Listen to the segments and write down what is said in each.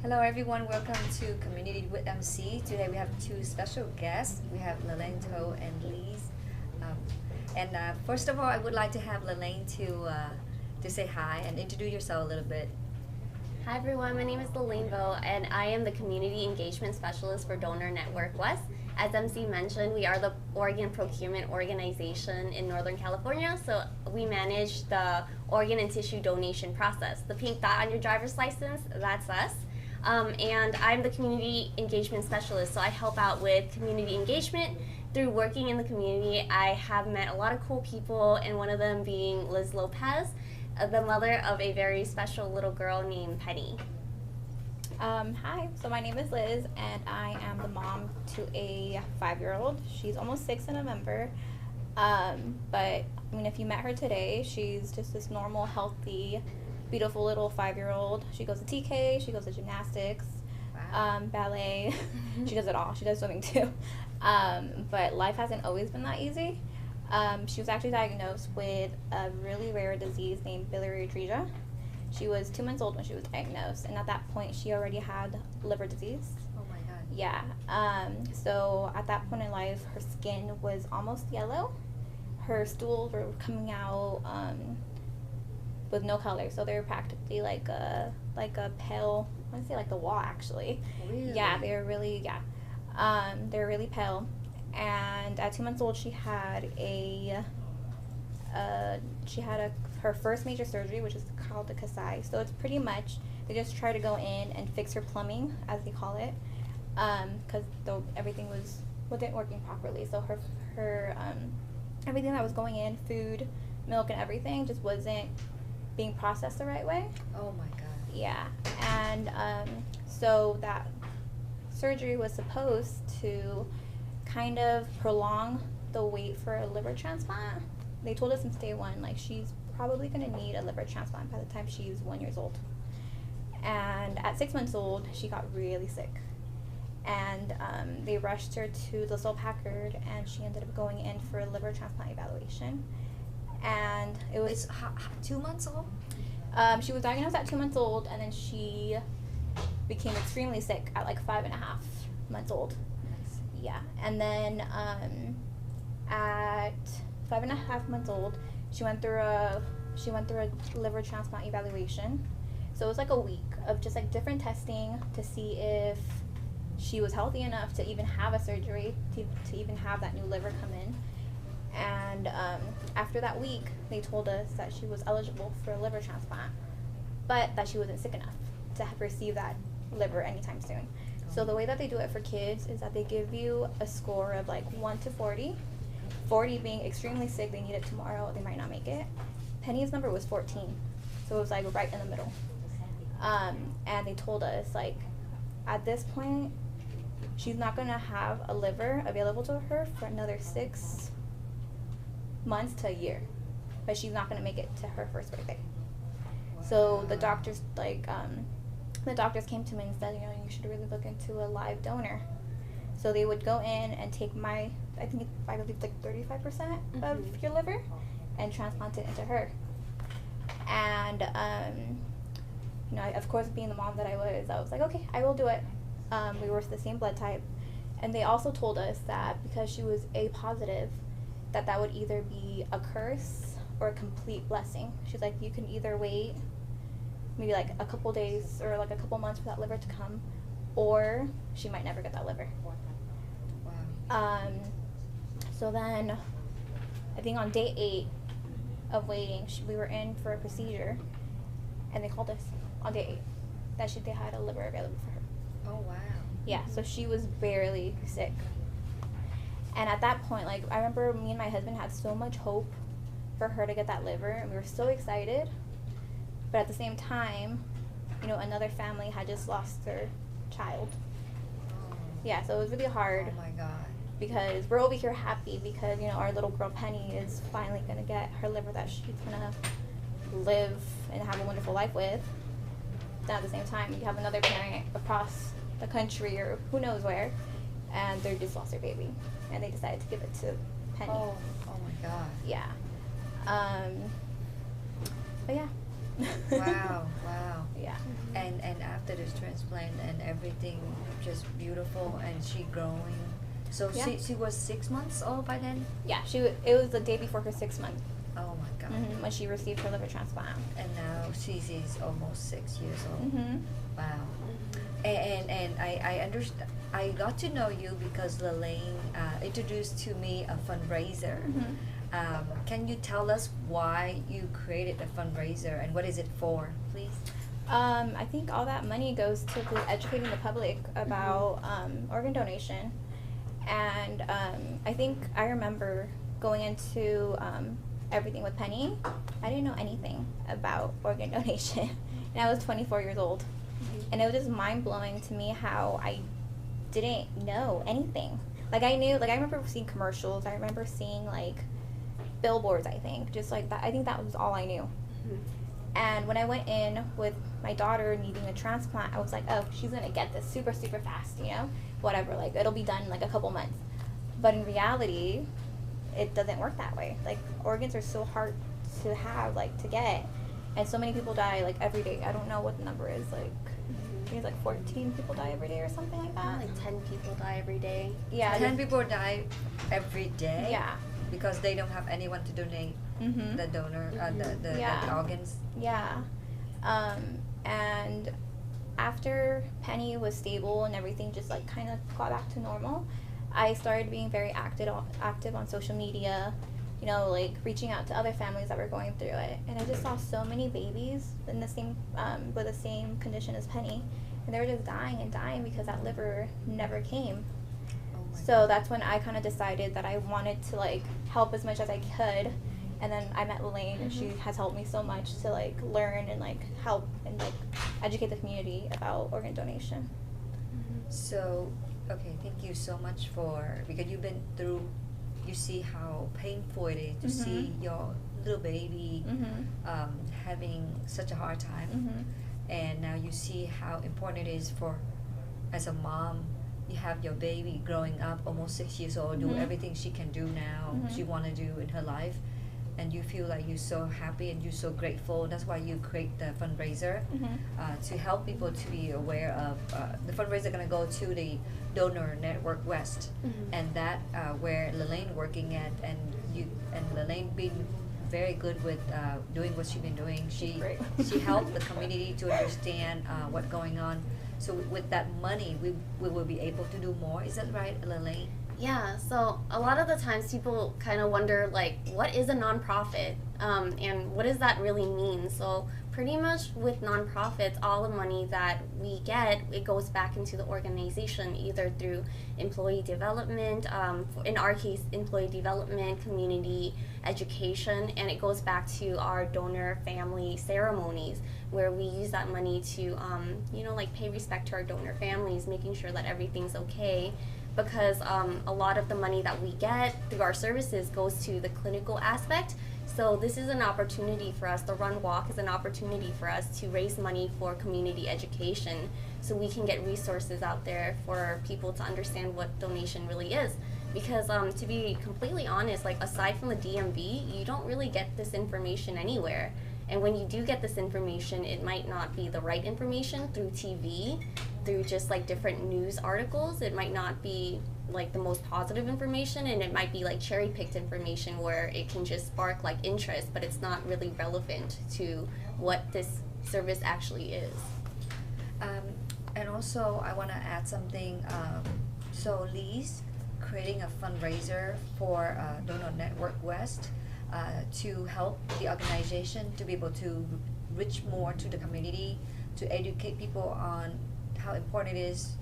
Hello everyone, welcome to Community with MC. Today we have two special guests. We have Lelaine Toe and Lise. Um, and first of all, I would like to have Lelaine to say hi and introduce yourself a little bit. Hi everyone, my name is Lelaine Vo and I am the Community Engagement Specialist for Donor Network West. As MC mentioned, we are the organ procurement organization in Northern California, so we manage the organ and tissue donation process. The pink dot on your driver's license, that's us. And I'm the Community Engagement Specialist, so I help out with community engagement. Through working in the community, I have met a lot of cool people, and one of them being Liz Lopez, the mother of a very special little girl named Penny. Hi, so my name is Liz, and I am the mom to a 5-year-old. She's almost 6 in November. But I mean, if you met her today, she's just this normal, healthy, beautiful little 5-year-old. She goes to TK, she goes to gymnastics, Wow. ballet. She does it all. She does swimming too. But life hasn't always been that easy. She was actually diagnosed with a really rare disease named biliary atresia. She was 2 months old when she was diagnosed, and at that point, she already had liver disease. Oh my God. Yeah. So at that point in life, her skin was almost yellow. Her stools were coming out with no color, so they were practically like a pale. I want to say like the wall actually. Really? Yeah, they were really they were really pale. And at 2 months old, she had her first major surgery, which is called the Kasai. So it's pretty much they just try to go in and fix her plumbing, as they call it, because everything wasn't working properly. So her everything that was going in, food, milk, and everything, just wasn't being processed the right way. Oh my God. Yeah, and so that surgery was supposed to kind of prolong the wait for a liver transplant. They told us since day one, like, she's probably going to need a liver transplant by the time she's 1 year old. And at 6 months old, she got really sick. And they rushed her to LaSalle Packard, and she ended up going in for a liver transplant evaluation. And it was... It's 2 months old? She was diagnosed at 2 months old, and then she became extremely sick at like 5.5 months old. Yeah, and then at 5.5 months old, she went through a liver transplant evaluation. So it was like a week of just like different testing to see if she was healthy enough to even have a surgery, to even have that new liver come in. And after that week, they told us that she was eligible for a liver transplant, but that she wasn't sick enough to receive that liver anytime soon. So the way that they do it for kids is that they give you a score of like 1 to 40. 40 being extremely sick, they need it tomorrow, they might not make it. Penny's number was 14, so it was like right in the middle. And they told us, like, at this point, she's not gonna have a liver available to her for another 6 months to a year, but she's not gonna make it to her first birthday. So the doctors came to me and said, you should really look into a live donor. So they would go in and take I believe like 35% of your liver and transplant it into her. And of course, being the mom that I was like, okay, I will do it. We were the same blood type, and they also told us that because she was A positive, that would either be a curse or a complete blessing. She's like, you can either wait maybe like a couple days or like a couple months for that liver to come, or she might never get that liver. Wow. So then I think on day 8 of waiting, we were in for a procedure, and they called us on day 8 that they had a liver available for her. Oh wow. Yeah, so she was barely sick. And at that point, like, I remember me and my husband had so much hope for her to get that liver, and we were so excited. But at the same time, another family had just lost their child. Oh. Yeah, so it was really hard. Oh my God. Because we're over here happy because, our little girl Penny is finally going to get her liver that she's going to live and have a wonderful life with. Then at the same time, you have another parent across the country or who knows where, and they just lost their baby. And they decided to give it to Penny. Oh my God. Yeah. But yeah, Wow, wow. Yeah. And after this transplant and everything just beautiful and she growing. So Yeah. she was 6 months old by then? Yeah, it was the day before her 6 months Oh my god. when she received her liver transplant. And now she's almost 6 years old. Mm-hmm. Wow. And I understand. I got to know you because Lelaine introduced to me a fundraiser. Mm-hmm. Can you tell us why you created a fundraiser and what is it for, please? I think all that money goes to educating the public about organ donation. And I think I remember going into everything with Penny. I didn't know anything about organ donation. And I was 24 years old. And it was just mind-blowing to me how I didn't know anything. Like I remember seeing commercials. I remember seeing like billboards, I think. Just like that. I think that was all I knew. And when I went in with my daughter needing a transplant, I was like, oh, she's going to get this super, super fast, you know? Whatever, like, it'll be done in, like, a couple months. But in reality, it doesn't work that way. Like, organs are so hard to have, like, to get. And so many people die, like, every day. I don't know what the number is, like, I think it's, like, 14 people die every day or something like that. Like 10 people die every day. Yeah. 10 people die every day? Yeah. Because they don't have anyone to donate Mm-hmm. the donor, the Yeah. organs. Yeah. And after Penny was stable and everything just like kind of got back to normal, I started being very active on social media, you know, like reaching out to other families that were going through it. And I just saw so many babies in the same with the same condition as Penny, and they were just dying and dying because that liver never came. Oh my So that's when I kind of decided that I wanted to like help as much as I could. And then I met Lelaine, and she has helped me so much to like learn and like help and like educate the community about organ donation. So, okay, thank you so much because you've been through, you see how painful it is to see your little baby having such a hard time. And now you see how important it is for, as a mom, you have your baby growing up, almost 6 years old, do everything she can do now, she want to do in her life. And you feel like you're so happy and you're so grateful. That's why you create the fundraiser to help people to be aware of. The fundraiser going to go to the Donor Network West, and that where Lelaine working at, and Lelaine being very good with doing what she's been doing. She helped the community to understand what's going on. So with that money, we will be able to do more. Is that right, Lelaine? Yeah, so a lot of the times people kind of wonder, like, what is a nonprofit? And what does that really mean? So pretty much with nonprofits, all the money that we get, it goes back into the organization, either through employee development, in our case, employee development, community education, and it goes back to our donor family ceremonies, where we use that money to, you know, like pay respect to our donor families, making sure that everything's okay. Because a lot of the money that we get through our services goes to the clinical aspect. So this is an opportunity for us. The Run Walk is an opportunity for us to raise money for community education, so we can get resources out there for people to understand what donation really is. Because to be completely honest, like aside from the DMV, you don't really get this information anywhere. And when you do get this information, it might not be the right information through TV, through just like different news articles. It might not be like the most positive information, and it might be like cherry-picked information where it can just spark like interest, but it's not really relevant to what this service actually is. And also, I want to add something. So Lee's creating a fundraiser for Donor Network West to help the organization to be able to reach more to the community, to educate people on how important it is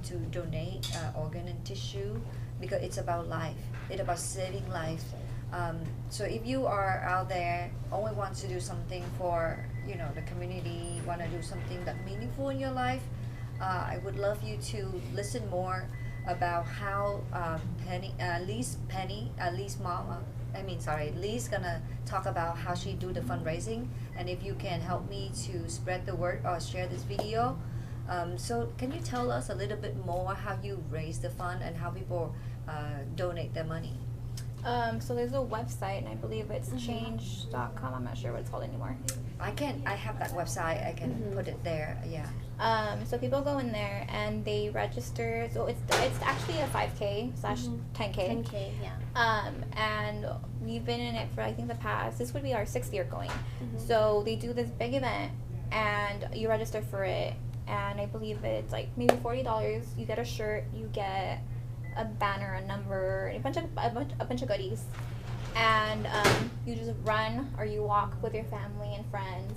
to donate organ and tissue, because it's about life. It's about saving life. So if you are out there, only wants to do something for, you know, the community, want to do something that meaningful in your life, I would love you to listen more about how Lee's gonna talk about how she do the fundraising, and if you can help me to spread the word or share this video. So can you tell us a little bit more how you raise the fund and how people donate their money? So there's a website, and I believe it's change.com. I'm not sure what it's called anymore. I have that website. I can put it there. Yeah. So people go in there and they register. So it's actually a 5K slash 10K. 10K, yeah. And we've been in it for I think this would be our 6th year going. So they do this big event, and you register for it, and I believe it's like maybe $40. You get a shirt, you get a banner, a number, a bunch of goodies, and you just run or you walk with your family and friends.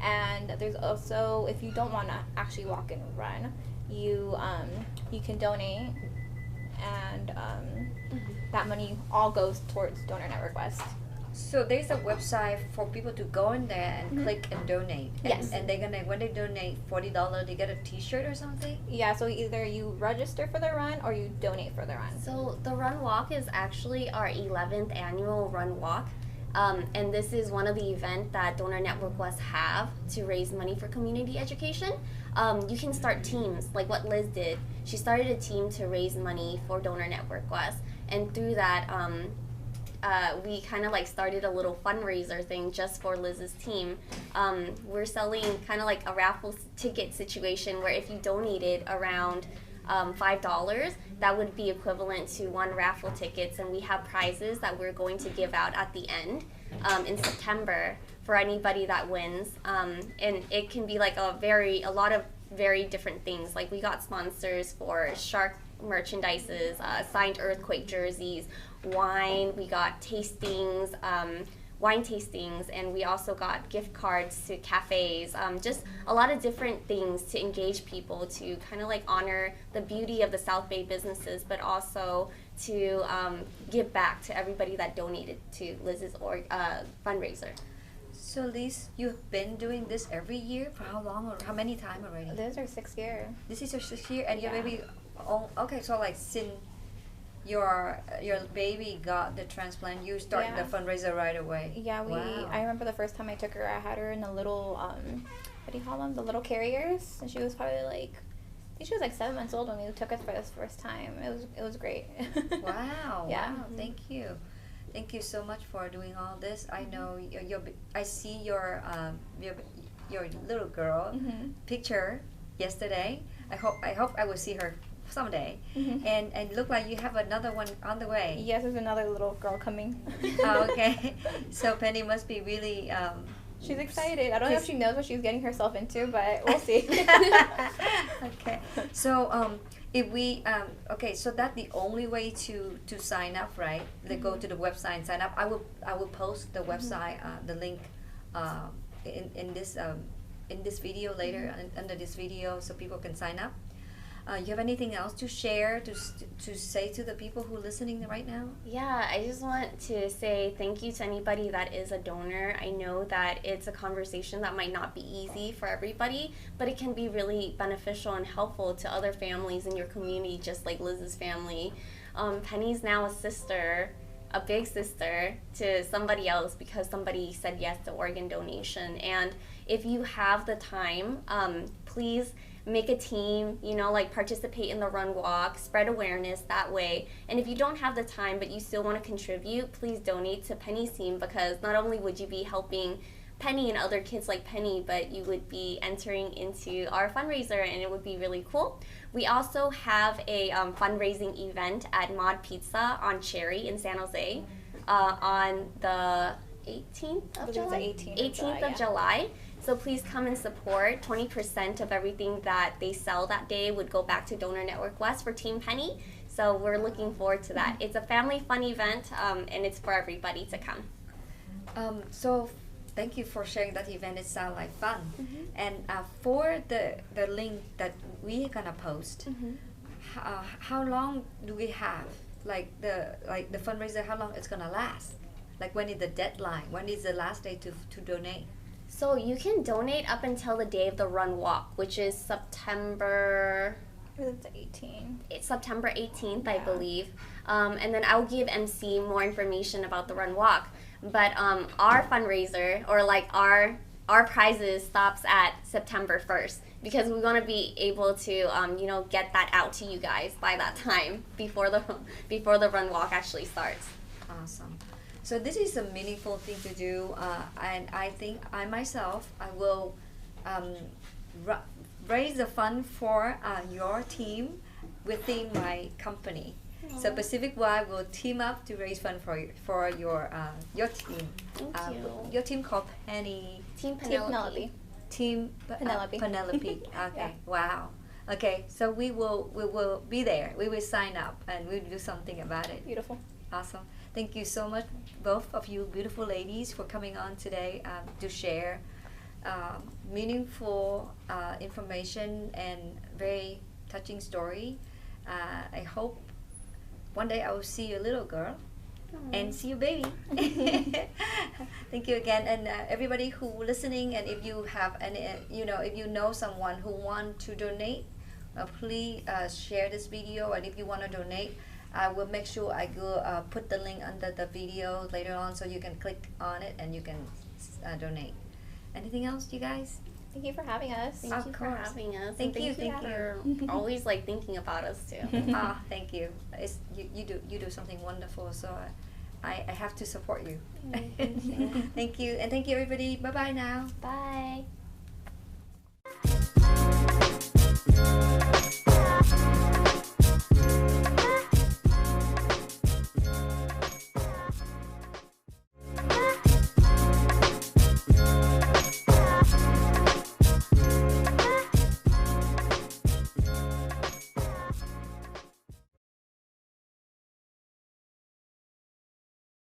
And there's also, if you don't want to actually walk and run, you can donate, and that money all goes towards Donor Network West. So there's a website for people to go in there and click and donate. Yes. And they're gonna, when they donate $40, they get a T-shirt or something. Yeah, so either you register for the run or you donate for the run. So the Run Walk is actually our 11th annual Run Walk. And this is one of the events that Donor Network West have to raise money for community education. You can start teams, like what Liz did. She started a team to raise money for Donor Network West. And through that, we kind of like started a little fundraiser thing just for Liz's team. We're selling kind of like a raffle ticket situation where if you donated around $5, that would be equivalent to 1 raffle tickets, and we have prizes that we're going to give out at the end in September for anybody that wins. And it can be like a lot of very different things. Like we got sponsors for shark merchandises, signed earthquake jerseys, wine, we got tastings, wine tastings, and we also got gift cards to cafes, just a lot of different things to engage people, to kind of like honor the beauty of the South Bay businesses, but also to give back to everybody that donated to Liz's fundraiser. So Liz, you've been doing this every year for how long, or how many times already? This is our 6th year. This is your 6th year, and your Yeah. baby. Oh, okay. So like since your baby got the transplant, you started Yeah. the fundraiser right away. Yeah, Wow. I remember the first time I took her, I had her in the little, what do you call them? The little carriers. And she was probably like, I think she was like 7 months old when we took us for this first time. It was great. Wow. Yeah. Wow. Thank you. Thank you so much for doing all this. I know I see your little girl picture yesterday. I hope I will see her someday. And look like you have another one on the way. Yes, there's another little girl coming. Oh, okay. So Penny must be really She's excited. I don't know if she knows what she's getting herself into, but we'll see. Okay. So if we so that's the only way to sign up, right? They go to the website and sign up. I will post the website, the link in this video later, under this video, so people can sign up. You have anything else to share, to say to the people who are listening right now? Yeah, I just want to say thank you to anybody that is a donor. I know that it's a conversation that might not be easy for everybody, but it can be really beneficial and helpful to other families in your community, just like Liz's family. Penny's now a sister, a big sister to somebody else because somebody said yes to organ donation. And if you have the time, please make a team, like participate in the Run Walk, spread awareness that way. And if you don't have the time but you still want to contribute, please donate to Penny's team, because not only would you be helping Penny and other kids like Penny, but you would be entering into our fundraiser, and it would be really cool. We also have a fundraising event at Mod Pizza on Cherry in San Jose on the 18th of July? 18th of July. So please come and support. 20% of everything that they sell that day would go back to Donor Network West for Team Penny. So we're looking forward to that. It's a family fun event, and it's for everybody to come. So thank you for sharing that event. It sounds like fun. And for the link that we're gonna post, how long do we have? Like the fundraiser, how long it's gonna last? Like when is the deadline? When is the last day to donate? So you can donate up until the day of the Run Walk, which is September... It's 18. It's September 18th, I believe. And then I'll give MC more information about the Run Walk. But our fundraiser, or like our prizes, stops at September 1st, because we want to be able to get that out to you guys by that time, before the Run Walk actually starts. Awesome. So this is a meaningful thing to do, and I think I myself I will raise the fund for your team within my company. So Aw. Pacific Y will team up to raise fund for your team. Thank you. Your team called Penny Team Team Penelope. Team Penelope. Penelope. Okay. Yeah. Wow. Okay. So we will be there. We will sign up and we'll do something about it. Beautiful. Awesome. Thank you so much, both of you beautiful ladies, for coming on today to share meaningful information and very touching story. I hope one day I will see your little girl and see you baby. Thank you again, and everybody who listening, and if you have any, if you know someone who want to donate, please share this video, and if you want to donate, I will make sure I go put the link under the video later on, so you can click on it and you can donate. Anything else, you guys? Thank you for having us. Thank Of you for course. having us. Thank and you, thank thank you for always like thinking about us too. Thank you. You do something wonderful, so I have to support you. Thank you. Thank you, and thank you everybody. Bye bye now. Bye.